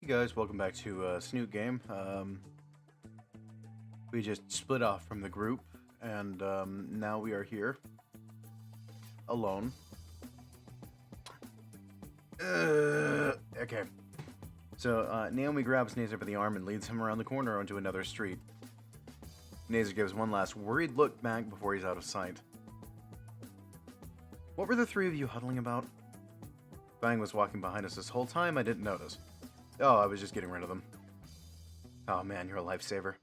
Hey guys, welcome back to Snoot game. We just split off from the group, and now we are here alone. Okay. So Naomi grabs Naser by the arm and leads him around the corner onto another street. Naser gives one last worried look back before he's out of sight. What were the three of you huddling about? Fang was walking behind us this whole time. I didn't notice. Oh, I was just getting rid of them. Oh man, you're a lifesaver.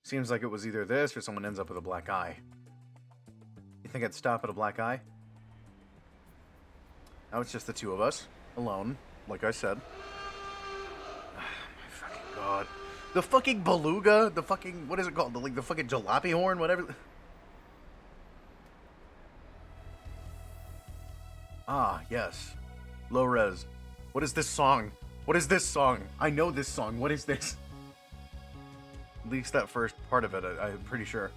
Seems like it was either this or someone ends up with a black eye. You think I'd stop at a black eye? Now it's just the two of us, alone, like I said. Oh, my fucking god. The fucking beluga? The fucking, what is it called? The fucking jalopy horn? Whatever. Ah, yes. Low res. What is this song? What is this song? I know this song. What is this? At least that first part of it, I'm pretty sure.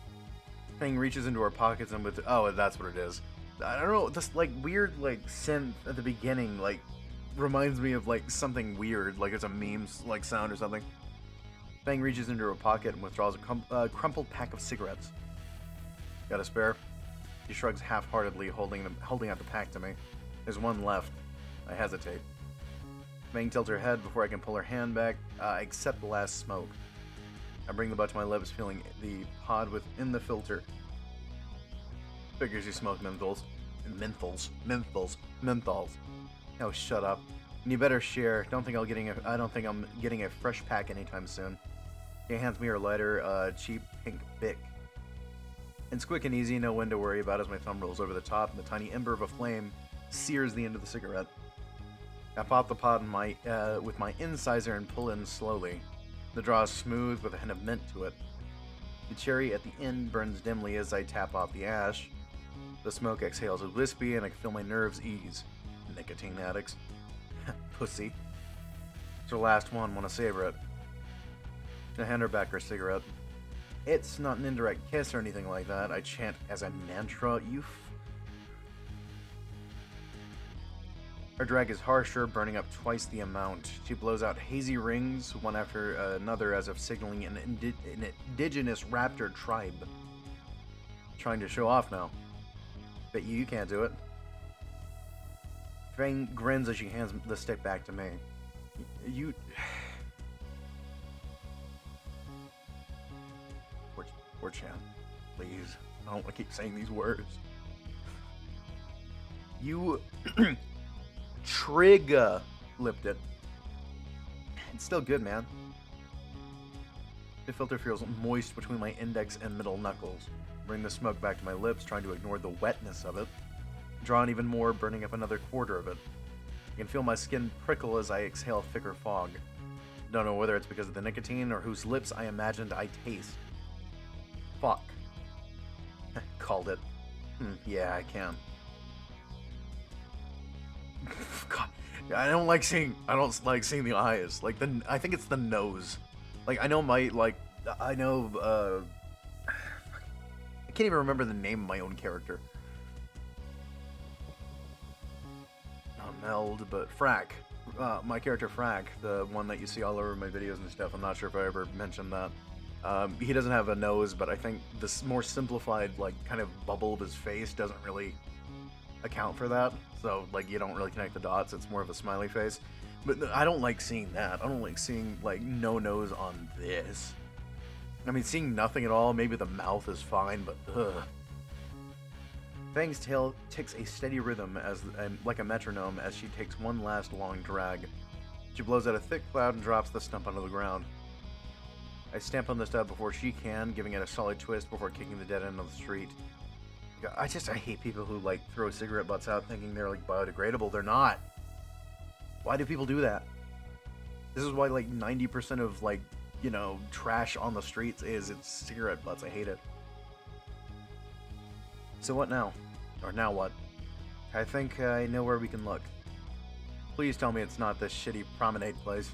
Fang reaches into her pockets and with... Oh, that's what it is. I don't know, this, like, weird, like, synth at the beginning, like, reminds me of, like, something weird, like it's a meme, like, sound or something. Fang reaches into her pocket and withdraws a crumpled pack of cigarettes. Got a spare? She shrugs half-heartedly, holding out the pack to me. There's one left. I hesitate. Fang tilts her head before I can pull her hand back. I accept the last smoke. I bring the butt to my lips, feeling the pod within the filter. Figures you smoke menthols. Menthols. Oh, shut up. And you better share. I don't think I'm getting a fresh pack anytime soon. She hands me her lighter, cheap pink Bic. It's quick and easy, no one to worry about as my thumb rolls over the top and the tiny ember of a flame sears the end of the cigarette. I pop the pod with my incisor and pull in slowly. The draw is smooth with a hint of mint to it. The cherry at the end burns dimly as I tap off the ash. The smoke exhales as wispy and I can feel my nerves ease. Nicotine addicts. Pussy. It's her last one, wanna savor it. I hand her back her cigarette. It's not an indirect kiss or anything like that. I chant as a mantra. Her drag is harsher, burning up twice the amount. She blows out hazy rings, one after another, as if signaling an indigenous raptor tribe. Trying to show off now. Bet you can't do it. Fang grins as she hands the stick back to me. You... 4chan, please. I don't want to keep saying these words. You... Trigger lipped it. It's still good, man. The filter feels moist between my index and middle knuckles. Bring the smoke back to my lips, trying to ignore the wetness of it. Draw in even more, burning up another quarter of it. I can feel my skin prickle as I exhale thicker fog. Don't know whether it's because of the nicotine or whose lips I imagined I taste. Fuck. Called it. Yeah, I can. God, I don't like seeing the eyes. Like I think it's the nose. Like I can't even remember the name of my own character. Not Meld, but Frack. My character Frack, the one that you see all over my videos and stuff. I'm not sure if I ever mentioned that. He doesn't have a nose, but I think this more simplified, like, kind of bubble of his face doesn't really account for that. So, like, you don't really connect the dots. It's more of a smiley face. But I don't like seeing that. I don't like seeing, like, no nose on this. I mean, seeing nothing at all, maybe the mouth is fine, but ugh. Fang's tail ticks a steady rhythm like a metronome as she takes one last long drag. She blows out a thick cloud and drops the stump onto the ground. I stamp on the stub before she can, giving it a solid twist before kicking the dead end of the street. I hate people who, like, throw cigarette butts out thinking they're, like, biodegradable. They're not. Why do people do that? This is why, like, 90% of, like, you know, trash on the streets it's cigarette butts. I hate it. So what now? Or now what? I think I know where we can look. Please tell me it's not this shitty promenade place.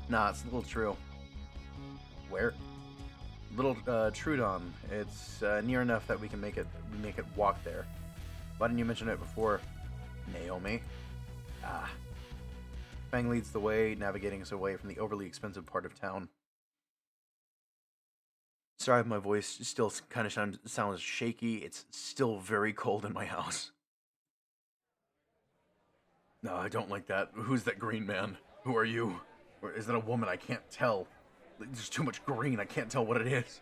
Nah, it's a little true. Where? Little Trudon. It's near enough that we can make it walk there. Why didn't you mention it before, Naomi? Ah. Fang leads the way, navigating us away from the overly expensive part of town. Sorry if my voice still kind of sounds shaky. It's still very cold in my house. No, I don't like that. Who's that green man? Who are you? Or is that a woman? I can't tell. There's too much green. I can't tell what it is.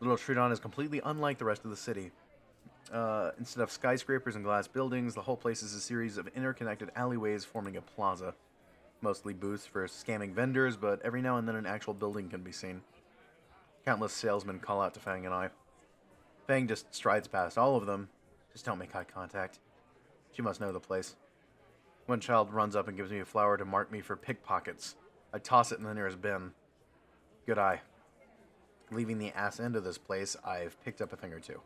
Little Tridon is completely unlike the rest of the city. Instead of skyscrapers and glass buildings, the whole place is a series of interconnected alleyways forming a plaza. Mostly booths for scamming vendors, but every now and then an actual building can be seen. Countless salesmen call out to Fang and I. Fang just strides past all of them. Just don't make eye contact. She must know the place. One child runs up and gives me a flower to mark me for pickpockets. I toss it in the nearest bin. Good eye. Leaving the ass end of this place, I've picked up a thing or two.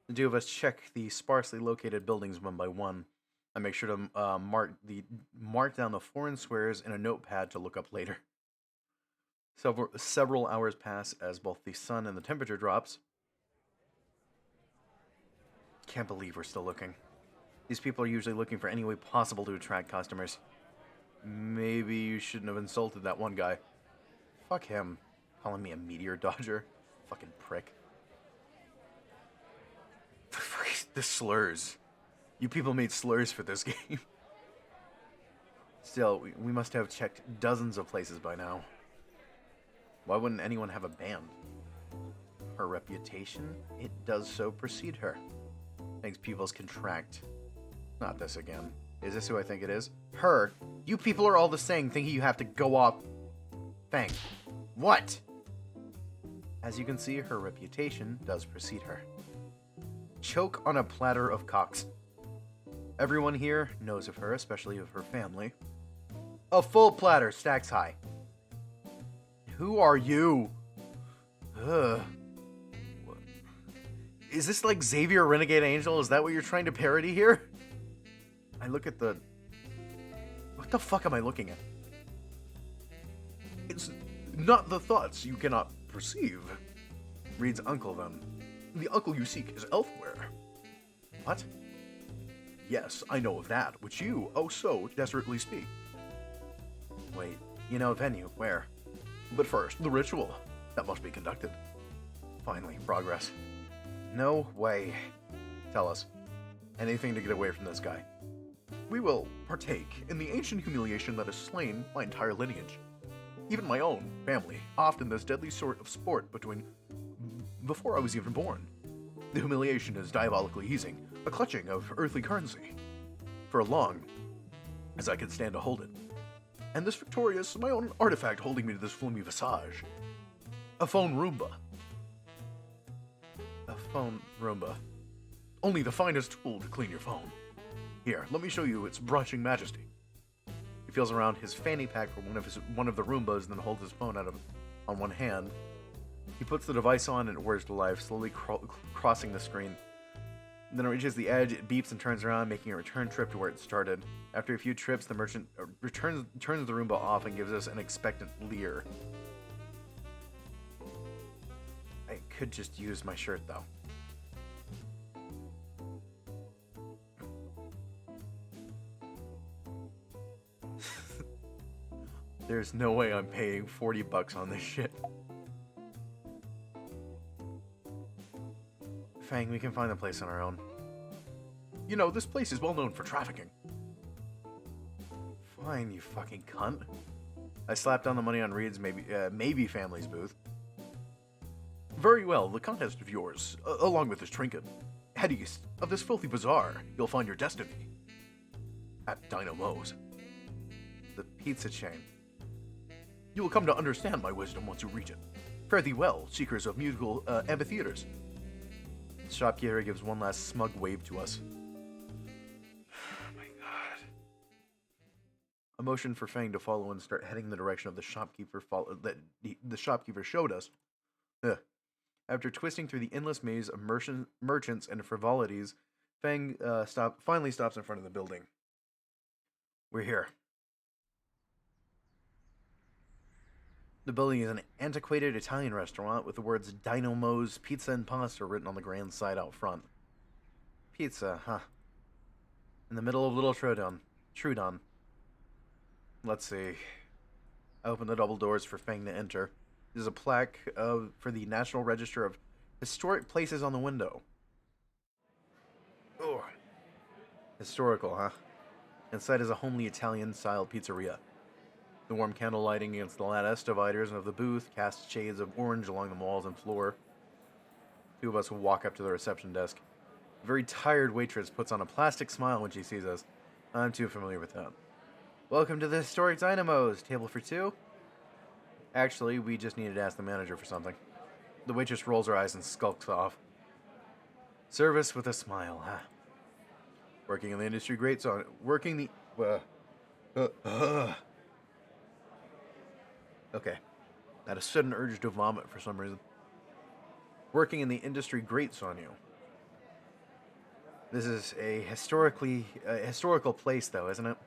The two of us check the sparsely located buildings one by one. I make sure to mark down the foreign squares in a notepad to look up later. Several hours pass as both the sun and the temperature drops. Can't believe we're still looking. These people are usually looking for any way possible to attract customers. Maybe you shouldn't have insulted that one guy. Fuck him. Calling me a meteor dodger. Fucking prick. The slurs. You people made slurs for this game. Still, we must have checked dozens of places by now. Why wouldn't anyone have a band? Her reputation? It does so precede her. Makes people's contract. Not this again. Is this who I think it is? Her? You people are all the same, thinking you have to go off. Fang. What? As you can see, her reputation does precede her. Choke on a platter of cocks. Everyone here knows of her, especially of her family. A full platter, stacks high. Who are you? Ugh. Is this like Xavier Renegade Angel? Is that what you're trying to parody here? I look at the... What the fuck am I looking at? It's not the thoughts you cannot perceive. Reads Uncle then. The uncle you seek is elsewhere. What? Yes, I know of that, which you, oh so, desperately speak. Wait, you know venue, where? But first, the ritual. That must be conducted. Finally, progress. No way. Tell us. Anything to get away from this guy. We will partake in the ancient humiliation that has slain my entire lineage. Even my own family, often this deadly sort of sport before I was even born. The humiliation is diabolically easing, a clutching of earthly currency. For long as I could stand to hold it. And this victorious, my own artifact holding me to this filmy visage. A phone Roomba. A phone Roomba. Only the finest tool to clean your phone. Here, let me show you its brushing majesty. He feels around his fanny pack for one of the Roombas, and then holds his phone on one hand. He puts the device on and it whirs to life, slowly crossing the screen. Then it reaches the edge, it beeps and turns around, making a return trip to where it started. After a few trips, the merchant turns the Roomba off and gives us an expectant leer. I could just use my shirt, though. There's no way I'm paying $40 on this shit. Fang, we can find the place on our own. You know, this place is well known for trafficking. Fine, you fucking cunt. I slapped down the money on Reed's maybe family's booth. Very well, the contest of yours, along with this trinket. Head east of this filthy bazaar, you'll find your destiny. At Dino Moe's. The pizza chain. You will come to understand my wisdom once you reach it. Fare thee well, seekers of musical amphitheaters. The shopkeeper gives one last smug wave to us. My god. A motion for Fang to follow and start heading in the direction of the shopkeeper that the shopkeeper showed us. After twisting through the endless maze of merchants and frivolities, Fang finally stops in front of the building. We're here. The building is an antiquated Italian restaurant with the words Dino Moe's Pizza and Pasta written on the grand side out front. Pizza, huh? In the middle of Little Trodon, Trudon. Let's see. I open the double doors for Fang to enter. There's a plaque for the National Register of Historic Places on the window. Ugh. Historical, huh? Inside is a homely Italian-style pizzeria. The warm candle lighting against the lattice dividers of the booth casts shades of orange along the walls and floor. Two of us walk up to the reception desk. A very tired waitress puts on a plastic smile when she sees us. I'm too familiar with that. Welcome to the Historic Dynamos. Table for two? Actually, we just needed to ask the manager for something. The waitress rolls her eyes and skulks off. Service with a smile, huh? Working in the industry, great song. Working the... Okay. I had a sudden urge to vomit for some reason. Working in the industry grates on you. This is a historical place, though, isn't it?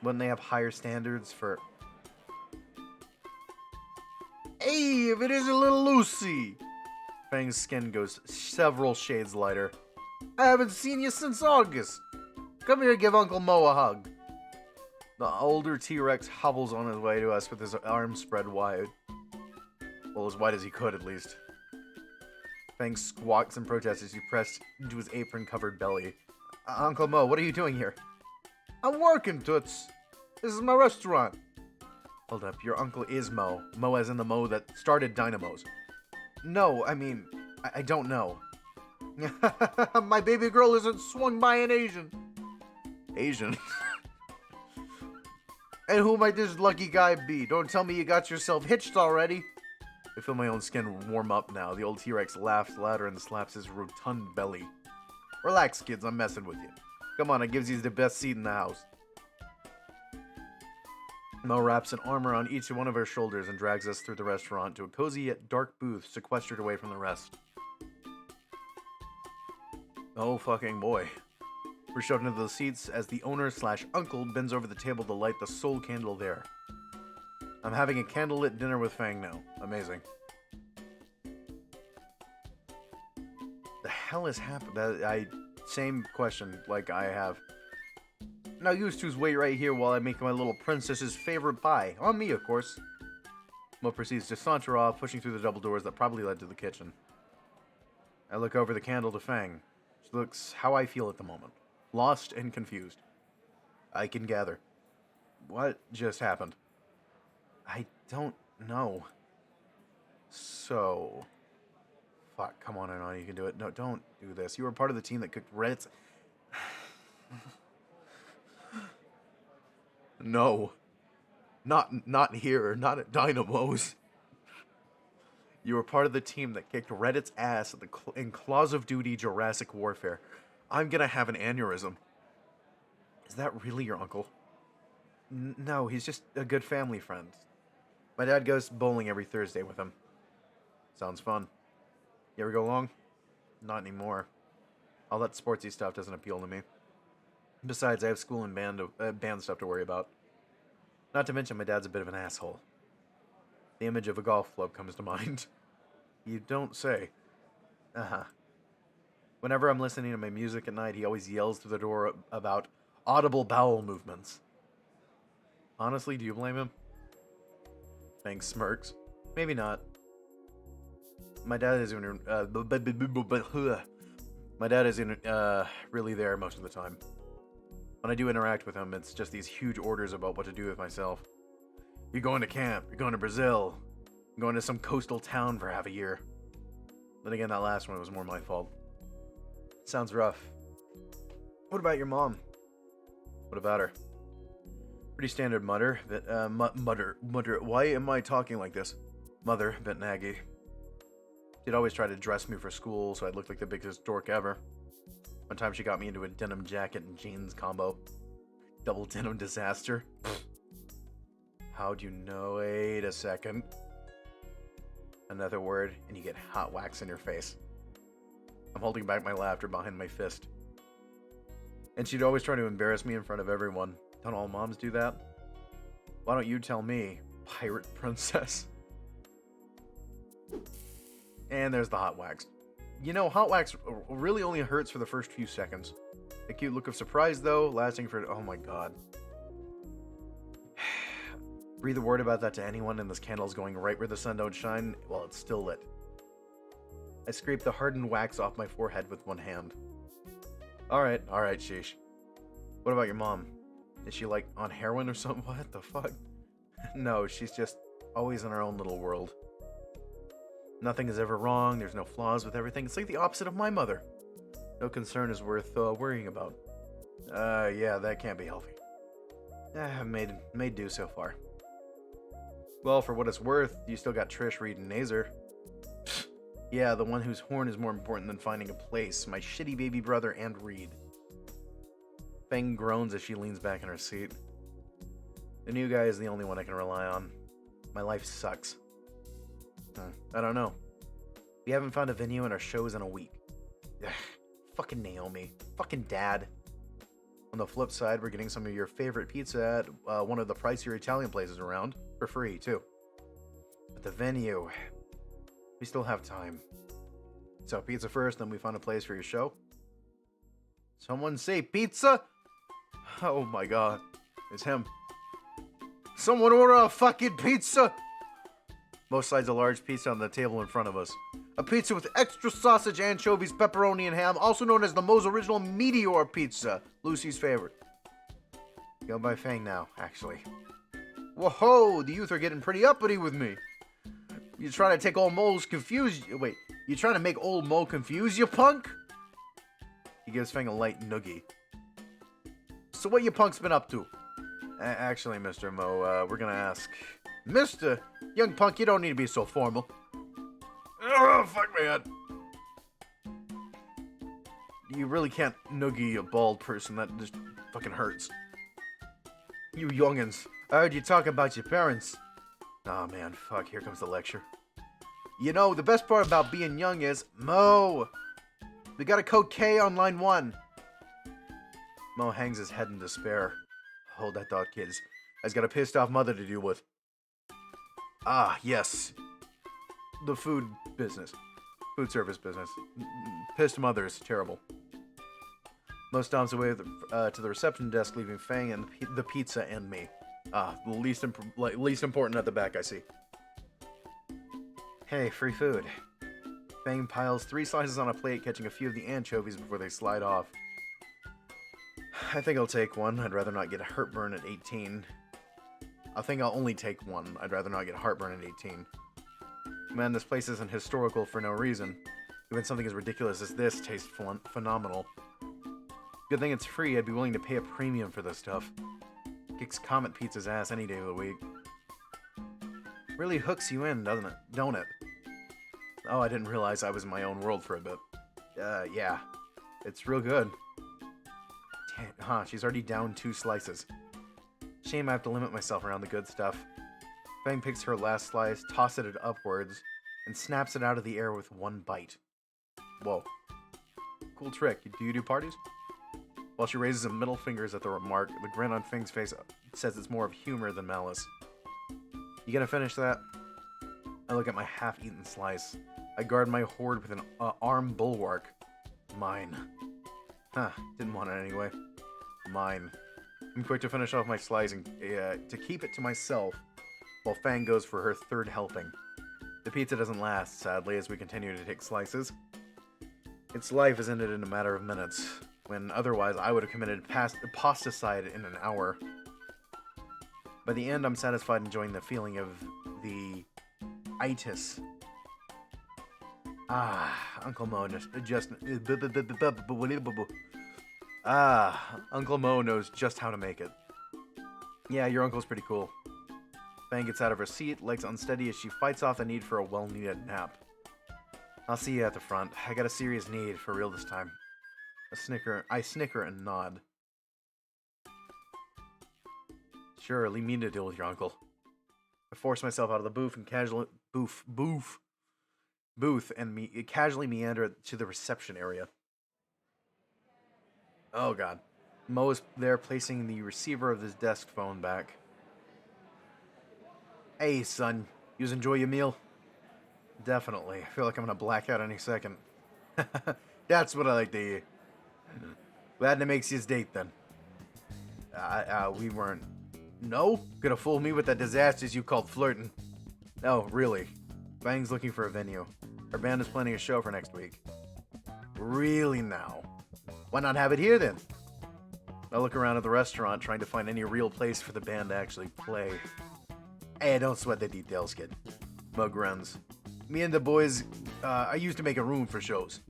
Wouldn't they have higher standards for... Hey, if it isn't little Lucy! Fang's skin goes several shades lighter. I haven't seen you since August. Come here and give Uncle Moe a hug. The older T-Rex hobbles on his way to us with his arms spread wide. Well, as wide as he could, at least. Fang squawks in protest as he pressed into his apron-covered belly. Uncle Moe, what are you doing here? I'm working, Toots. This is my restaurant. Hold up, your uncle is Moe. Moe as in the Moe that started Dynamos. No, I mean, I don't know. My baby girl isn't swung by an Asian. Asian? And who might this lucky guy be? Don't tell me you got yourself hitched already. I feel my own skin warm up now. The old T-Rex laughs louder and slaps his rotund belly. Relax, kids, I'm messing with you. Come on, it gives you the best seat in the house. Mo wraps an arm around each one of our shoulders and drags us through the restaurant to a cozy yet dark booth sequestered away from the rest. Oh fucking boy. We're shoved into the seats as the owner/uncle bends over the table to light the sole candle there. I'm having a candlelit dinner with Fang now. Amazing. The hell is happening? Same question like I have. Now you two's wait right here while I make my little princess's favorite pie. On me, of course. Mo proceeds to saunter off, pushing through the double doors that probably led to the kitchen. I look over the candle to Fang. She looks how I feel at the moment. Lost and confused. I can gather. What just happened? I don't know. So... Fuck, come on, Anna, you can do it. No, don't do this. You were part of the team that cooked Reddit's... No. Not here. Not at Dynamo's. You were part of the team that kicked Reddit's ass in Claws of Duty Jurassic Warfare. I'm gonna have an aneurysm. Is that really your uncle? No, he's just a good family friend. My dad goes bowling every Thursday with him. Sounds fun. You ever go along? Not anymore. All that sportsy stuff doesn't appeal to me. Besides, I have school and band stuff to worry about. Not to mention my dad's a bit of an asshole. The image of a golf club comes to mind. You don't say. Uh-huh. Whenever I'm listening to my music at night, he always yells through the door about audible bowel movements. Honestly, do you blame him? Fang smirks. Maybe not. My dad isn't really there most of the time. When I do interact with him, it's just these huge orders about what to do with myself. You're going to camp. You're going to Brazil. I'm going to some coastal town for half a year. Then again, that last one was more my fault. Sounds rough. What about your mom? What about her? Pretty standard mutter. Mutter. Why am I talking like this? Mother, bit naggy. She'd always try to dress me for school, so I'd look like the biggest dork ever. One time she got me into a denim jacket and jeans combo. Double denim disaster. How'd you know? Wait a second. Another word, and you get hot wax in your face. I'm holding back my laughter behind my fist. And she'd always try to embarrass me in front of everyone. Don't all moms do that? Why don't you tell me, pirate princess? And there's the hot wax. You know, hot wax really only hurts for the first few seconds. A cute look of surprise, though, lasting for... Oh my god. Breathe a word about that to anyone, and this candle's going right where the sun don't shine while it's still lit. I scrape the hardened wax off my forehead with one hand. Alright, sheesh. What about your mom? Is she, like, on heroin or something? What the fuck? No, she's just always in her own little world. Nothing is ever wrong, there's no flaws with everything. It's like the opposite of my mother. No concern is worth worrying about. Yeah, that can't be healthy. Made do so far. Well, for what it's worth, you still got Trish, Reed, and Naser. Yeah, the one whose horn is more important than finding a place. My shitty baby brother and Reed. Fang groans as she leans back in her seat. The new guy is the only one I can rely on. My life sucks. I don't know. We haven't found a venue in our shows in a week. Ugh, fucking Naomi. Fucking Dad. On the flip side, we're getting some of your favorite pizza at one of the pricier Italian places around. For free, too. But the venue... We still have time. So pizza first, then we find a place for your show? Someone say pizza? Oh my god. It's him. Someone order a fucking pizza! Most sides a large pizza on the table in front of us. A pizza with extra sausage, anchovies, pepperoni, and ham, also known as the Moe's Original Meteor Pizza, Lucy's favorite. Go by Fang now, actually. Whoa, the youth are getting pretty uppity with me. You trying to take old Moe's confused... Wait, you trying to make old Moe confuse you, punk? He gives Fang a light noogie. So what you punks been up to? Actually, Mr. Moe, we're gonna ask... Mister, young punk, you don't need to be so formal. Oh, fuck me head. You really can't noogie a bald person. That just fucking hurts. You youngins, I heard you talk about your parents. Oh man, fuck, here comes the lecture. You know, the best part about being young is, Moe, we got a code K on line 1. Moe hangs his head in despair. Hold that thought, kids. I've got a pissed off mother to deal with. Ah, yes. The food business. Food service business. Pissed mother is terrible. Moe stomps away to the reception desk, leaving Fang and the pizza and me. Ah, the least important at the back, I see. Hey, free food. Fang piles 3 slices on a plate, catching a few of the anchovies before they slide off. I think I'll take one. I'd rather not get heartburn at 18. I think I'll only take one. I'd rather not get heartburn at 18. Man, this place isn't historical for no reason. Even something as ridiculous as this tastes phenomenal. Good thing it's free. I'd be willing to pay a premium for this stuff. Kicks Comet Pizza's ass any day of the week. Really hooks you in, doesn't it? Don't it? Oh, I didn't realize I was in my own world for a bit. Yeah. It's real good. Damn, huh, she's already down 2 slices. Shame I have to limit myself around the good stuff. Fang picks her last slice, tosses it upwards, and snaps it out of the air with 1 bite. Whoa. Cool trick. Do you do parties? While she raises her middle fingers at the remark, the grin on Fang's face says it's more of humor than malice. You gonna finish that? I look at my half-eaten slice. I guard my hoard with an arm bulwark. Mine. Huh, didn't want it anyway. Mine. I'm quick to finish off my slice and to keep it to myself, while Fang goes for her 3rd helping. The pizza doesn't last, sadly, as we continue to take slices. Its life is ended in a matter of minutes, when otherwise I would have committed apostaside in an hour. By the end, I'm satisfied enjoying the feeling of the itis. Ah, Uncle Moe Uncle Moe knows just how to make it. Yeah, your uncle's pretty cool. Fang gets out of her seat, legs unsteady as she fights off the need for a well-needed nap. I'll see you at the front. I got a serious need, for real this time. I snicker and nod. Sure, leave me to deal with your uncle. I force myself out of the booth and casually meander to the reception area. Oh god. Moe is there placing the receiver of his desk phone back. Hey son, you enjoy your meal? Definitely. I feel like I'm gonna black out any second. That's what I like to hear. Glad to make his date then. We weren't. No? Gonna fool me with the disasters you called flirting. No, really. Fang's looking for a venue. Our band is planning a show for next week. Really now? Why not have it here then? I look around at the restaurant trying to find any real place for the band to actually play. Hey, don't sweat the details, kid. Mug grins. Me and the boys, I used to make a room for shows.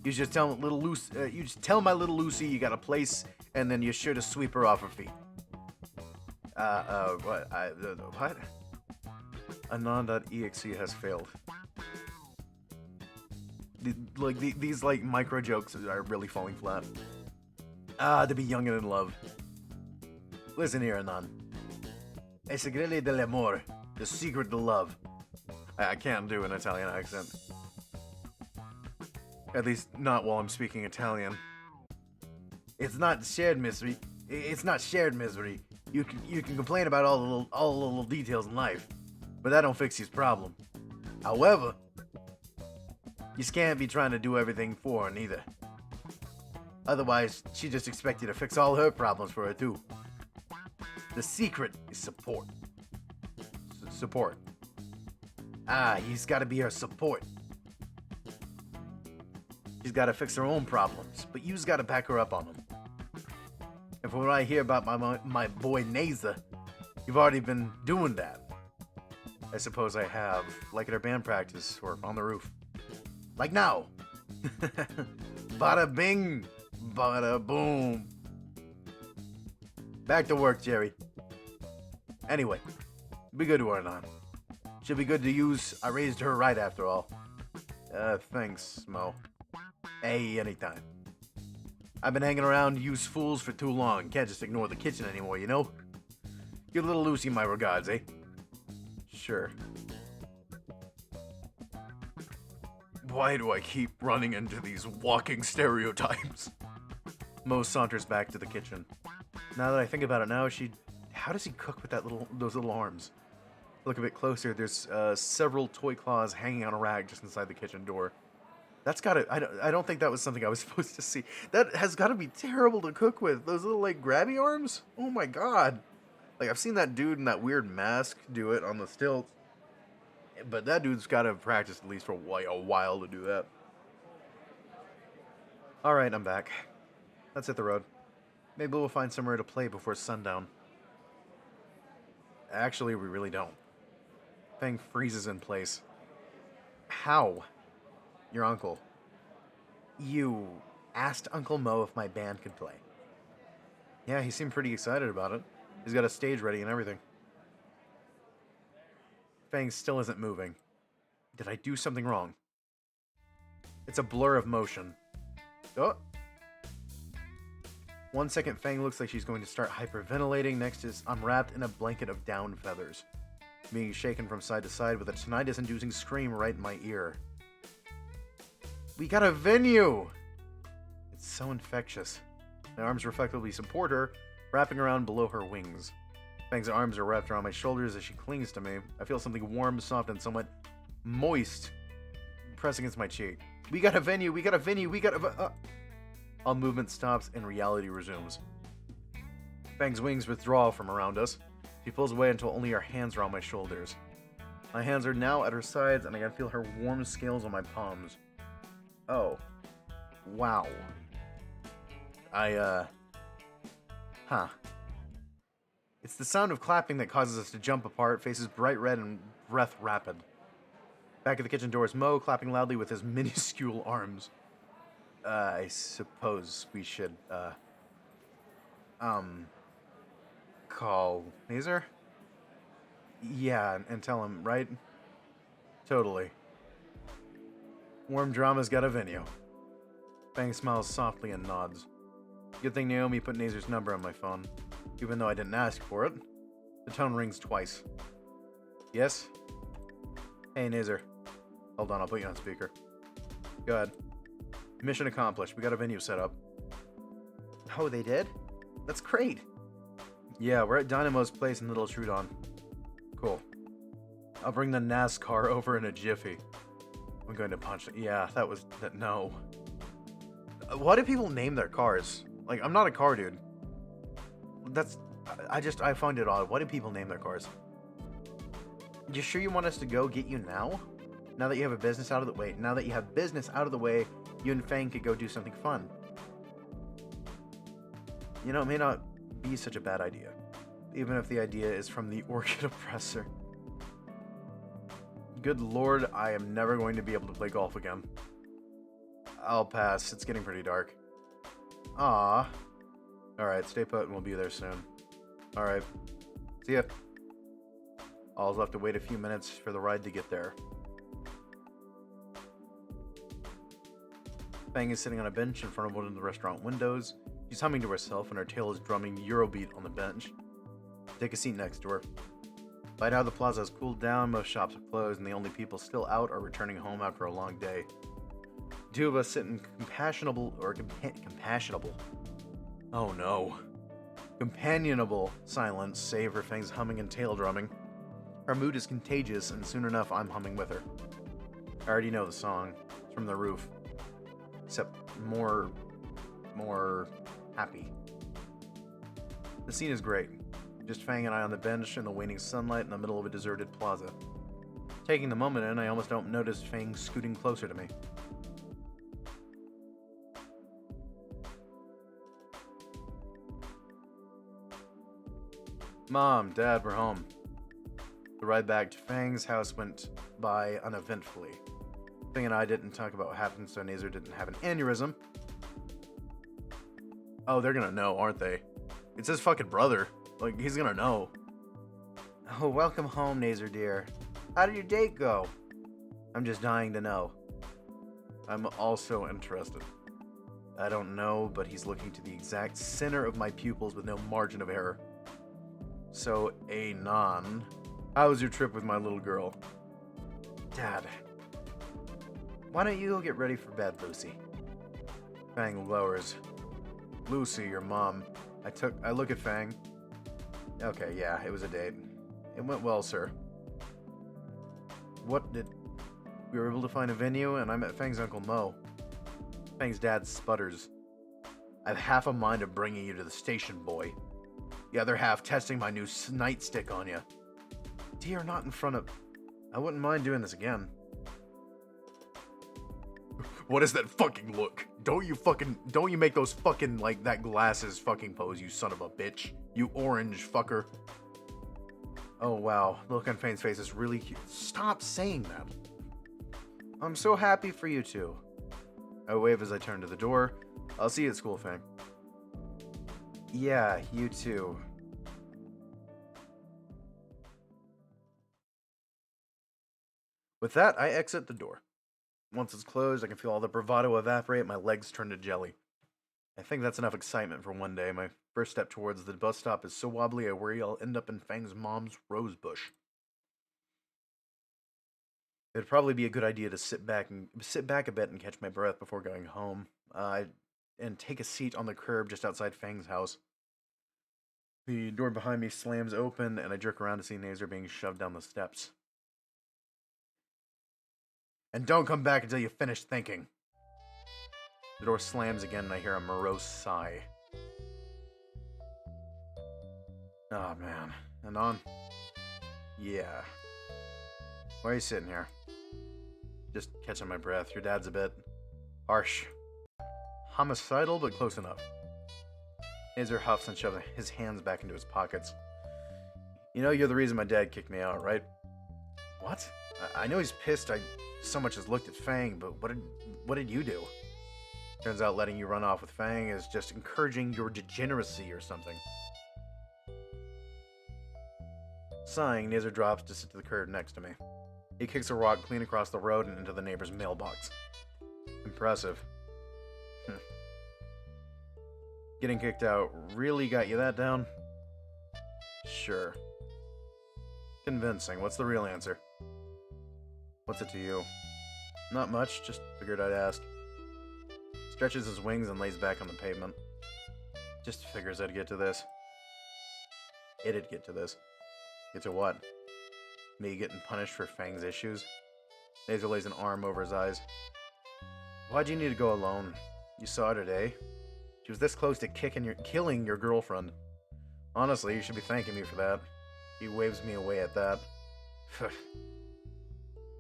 You just tell my little Lucy you got a place, and then you're sure to sweep her off her feet. What? Anon.exe has failed. These micro jokes are really falling flat. To be young and in love. Listen here, Anon. El segreto dell'amore, the secret to love. I can't do an Italian accent. At least not while I'm speaking Italian. It's not shared misery. It's not shared misery. You can complain about all the little details in life, but that don't fix his problem. However, you can't be trying to do everything for her neither. Otherwise, she just expect you to fix all her problems for her too. The secret is support. Support. He's got to be her support. She's got to fix her own problems, but you's got to back her up on them. And from what I hear about my boy Naser, you've already been doing that. I suppose I have, like at our band practice or on the roof. Like now. Bada bing, bada boom. Back to work, Jerry. Anyway, be good to her, Anon. She'll be good to use. I raised her right after all. Thanks, Mo. Hey, anytime. I've been hanging around used fools for too long. Can't just ignore the kitchen anymore, you know? Give little Lucy my regards, eh? Sure. Why do I keep running into these walking stereotypes? Mo saunters back to the kitchen. Now that I think about it now, how does he cook with those little arms? Look a bit closer, there's several toy claws hanging on a rag just inside the kitchen door. That's gotta, I don't think that was something I was supposed to see. That has gotta be terrible to cook with. Those little, grabby arms? Oh my god. I've seen that dude in that weird mask do it on the stilts. But that dude's gotta practice at least for a while to do that. Alright, I'm back. Let's hit the road. Maybe we'll find somewhere to play before sundown. Actually, we really don't. Fang freezes in place. How? Your uncle. You asked Uncle Moe if my band could play. Yeah, he seemed pretty excited about it. He's got a stage ready and everything. Fang still isn't moving. Did I do something wrong? It's a blur of motion. Oh! 1 second, Fang looks like she's going to start hyperventilating. Next is, I'm wrapped in a blanket of down feathers, being shaken from side to side with a tinnitus-inducing scream right in my ear. We got a venue! It's so infectious. My arms reflectively support her, wrapping around below her wings. Fang's arms are wrapped around my shoulders as she clings to me. I feel something warm, soft, and somewhat moist press against my cheek. We got a venue! We got a venue! We got a... All movement stops and reality resumes. Fang's wings withdraw from around us. She pulls away until only her hands are on my shoulders. My hands are now at her sides, and I can feel her warm scales on my palms. Oh. Wow. It's the sound of clapping that causes us to jump apart, faces bright red and breath rapid. Back at the kitchen door is Mo, clapping loudly with his minuscule arms. I suppose we should, call Naser? Yeah, and tell him, right? Totally. Warm Drama's got a venue. Fang smiles softly and nods. Good thing Naomi put Naser's number on my phone, even though I didn't ask for it. The tone rings twice. Yes? Hey, Naser. Hold on, I'll put you on speaker. Go ahead. Mission accomplished. We got a venue set up. Oh, they did? That's great. Yeah, we're at Dynamo's place in Little Trudon. Cool. I'll bring the NASCAR over in a jiffy. I'm going to punch it. Yeah, that was... no. Why do people name their cars? Like, I'm not a car dude. I find it odd. Why do people name their cars? You sure you want us to go get you now? Now that you have business out of the way, you and Fang could go do something fun. You know, it may not be such a bad idea. Even if the idea is from the Orchid Oppressor. Good lord, I am never going to be able to play golf again. I'll pass. It's getting pretty dark. Ah. Alright, stay put and we'll be there soon. Alright. See ya. I'll have to wait a few minutes for the ride to get there. Fang is sitting on a bench in front of one of the restaurant windows. She's humming to herself and her tail is drumming Eurobeat on the bench. Take a seat next to her. By now the plaza has cooled down, most shops are closed, and the only people still out are returning home after a long day. The two of us sit in companionable silence, save for Fang's humming and tail drumming. Her mood is contagious, and soon enough I'm humming with her. I already know the song. It's from the roof. Except more happy. The scene is great. Just Fang and I on the bench in the waning sunlight in the middle of a deserted plaza. Taking the moment in, I almost don't notice Fang scooting closer to me. Mom, Dad, we're home. The ride back to Fang's house went by uneventfully. Fang and I didn't talk about what happened, so Naser didn't have an aneurysm. Oh, they're gonna know, aren't they? It's his fucking brother. Like, he's gonna know. Oh, welcome home, Naser dear. How did your date go? I'm just dying to know. I'm also interested. I don't know, but he's looking to the exact center of my pupils with no margin of error. So, Anon, how was your trip with my little girl? Dad, why don't you go get ready for bed, Lucy? Fang lowers. Lucy, your mom. I look at Fang. Okay, yeah, it was a date. It went well, sir. We were able to find a venue, and I met Fang's Uncle Moe. Fang's dad sputters. I've half a mind of bringing you to the station, boy. The other half testing my new nightstick on you. Dear, not in front of... I wouldn't mind doing this again. What is that fucking look? Don't you make those fucking, like, that glasses fucking pose, you son of a bitch. You orange fucker. Oh, wow. The look on Fang's face is really cute. Stop saying that. I'm so happy for you two. I wave as I turn to the door. I'll see you at school, Fang. Yeah, you too. With that, I exit the door. Once it's closed, I can feel all the bravado evaporate, my legs turn to jelly. I think that's enough excitement for one day. My first step towards the bus stop is so wobbly I worry I'll end up in Fang's mom's rose bush. It'd probably be a good idea to sit back a bit and catch my breath before going home, and take a seat on the curb just outside Fang's house. The door behind me slams open, and I jerk around to see Naser being shoved down the steps. And don't come back until you finish thinking. The door slams again, and I hear a morose sigh. Oh, man. Anon? Yeah. Why are you sitting here? Just catching my breath. Your dad's a bit harsh. Homicidal, but close enough. Naser huffs and shoves his hands back into his pockets. You know you're the reason my dad kicked me out, right? What? I know he's pissed I so much as looked at Fang, but what did you do? Turns out letting you run off with Fang is just encouraging your degeneracy or something. Sighing, Naser drops to sit to the curb next to me. He kicks a rock clean across the road and into the neighbor's mailbox. Impressive. Getting kicked out really got you that down? Sure. Convincing. What's the real answer? What's it to you? Not much, just figured I'd ask. Stretches his wings and lays back on the pavement. Just figures I'd get to this. It'd get to this. Get to what? Me getting punished for Fang's issues? Naser lays an arm over his eyes. Why'd you need to go alone? You saw her today? She was this close to killing your girlfriend. Honestly, you should be thanking me for that. He waves me away at that.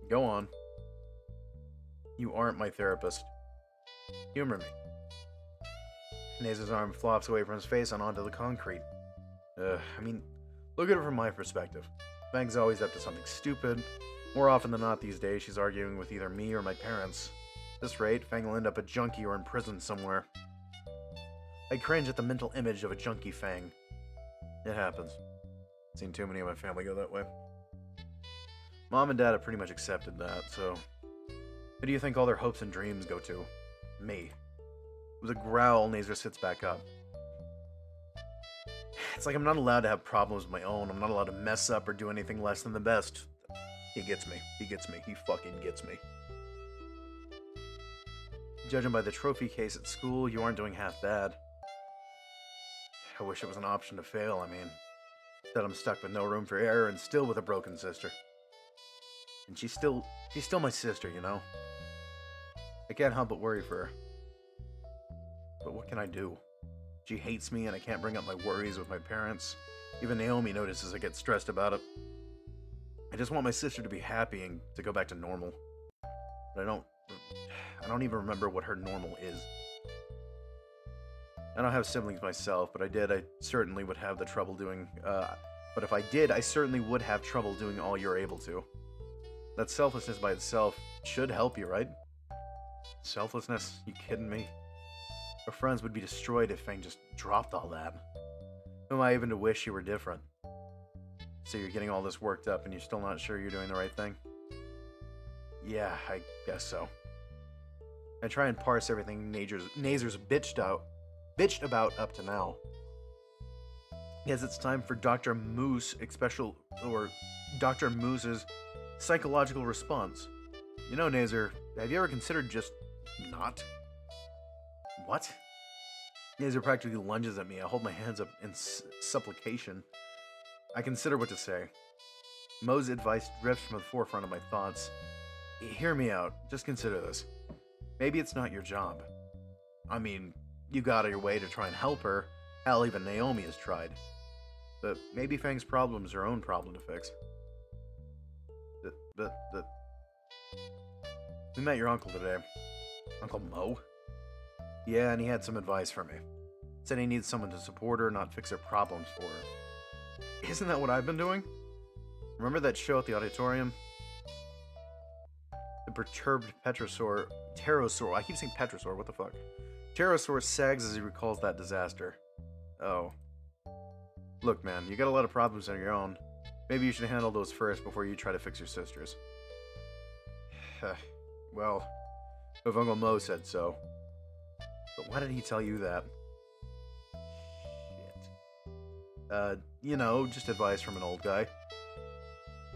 Go on. You aren't my therapist. Humor me. Naser's arm flops away from his face and onto the concrete. I mean, look at it from my perspective. Fang's always up to something stupid. More often than not these days, she's arguing with either me or my parents. At this rate, Fang will end up a junkie or in prison somewhere. I cringe at the mental image of a junkie Fang. It happens. I've seen too many of my family go that way. Mom and Dad have pretty much accepted that, so... Who do you think all their hopes and dreams go to? Me. With a growl, Naser sits back up. It's like I'm not allowed to have problems of my own. I'm not allowed to mess up or do anything less than the best. He gets me. He gets me. He fucking gets me. Judging by the trophy case at school, you aren't doing half bad. I wish it was an option to fail, I mean. Instead, I'm stuck with no room for error and still with a broken sister. And she's still my sister, you know? I can't help but worry for her. But what can I do? She hates me and I can't bring up my worries with my parents. Even Naomi notices I get stressed about it. I just want my sister to be happy and to go back to normal. But I don't even remember what her normal is. I don't have siblings myself, but I certainly would have the trouble doing, but if I did, I certainly would have trouble doing all you're able to. That selflessness by itself should help you, right? Selflessness? You kidding me? Our friends would be destroyed if Fang just dropped all that. Who am I even to wish you were different? So you're getting all this worked up and you're still not sure you're doing the right thing? Yeah, I guess so. I try and parse everything Naser's bitched about up to now. Yes, it's time for Dr. Dr. Moose's psychological response. You know, Naser, have you ever considered just not? What? Naser practically lunges at me. I hold my hands up in supplication. I consider what to say. Moe's advice drifts from the forefront of my thoughts. Hear me out. Just consider this. Maybe it's not your job. I mean, you got out of your way to try and help her. Hell, even Naomi has tried. But maybe Fang's problem is her own problem to fix. We met your uncle today. Uncle Moe? Yeah, and he had some advice for me. Said he needs someone to support her, not fix her problems for her. Isn't that what I've been doing? Remember that show at the auditorium? The perturbed pterosaur, I keep saying petrosaur, what the fuck? Pterosaur sags as he recalls that disaster. Oh. Look, man, you got a lot of problems on your own. Maybe you should handle those first before you try to fix your sister's. Well, if Uncle Moe said so. But why did he tell you that? Shit. You know, just advice from an old guy.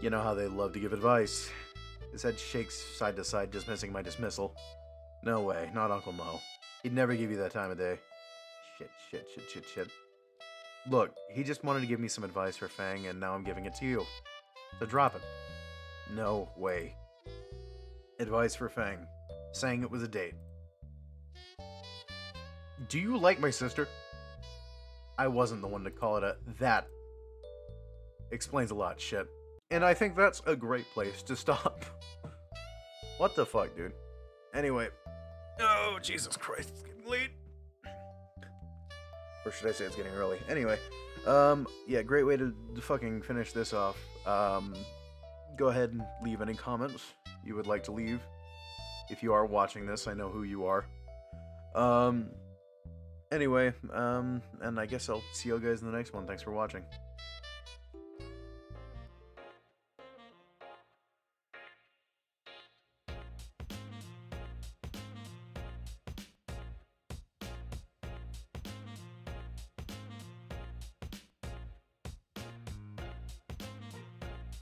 You know how they love to give advice. His head shakes side to side, dismissing my dismissal. No way, not Uncle Moe. He'd never give you that time of day. Shit. Look, he just wanted to give me some advice for Fang, and now I'm giving it to you. So drop it. No way. Advice for Fang. Saying it was a date. Do you like my sister? I wasn't the one to call it that. Explains a lot, shit. And I think that's a great place to stop. What the fuck, dude? Anyway. Oh, Jesus Christ, it's getting late. Or should I say it's getting early? Anyway. Yeah, great way to fucking finish this off. Go ahead and leave any comments you would like to leave. If you are watching this, I know who you are. Anyway, and I guess I'll see you guys in the next one. Thanks for watching.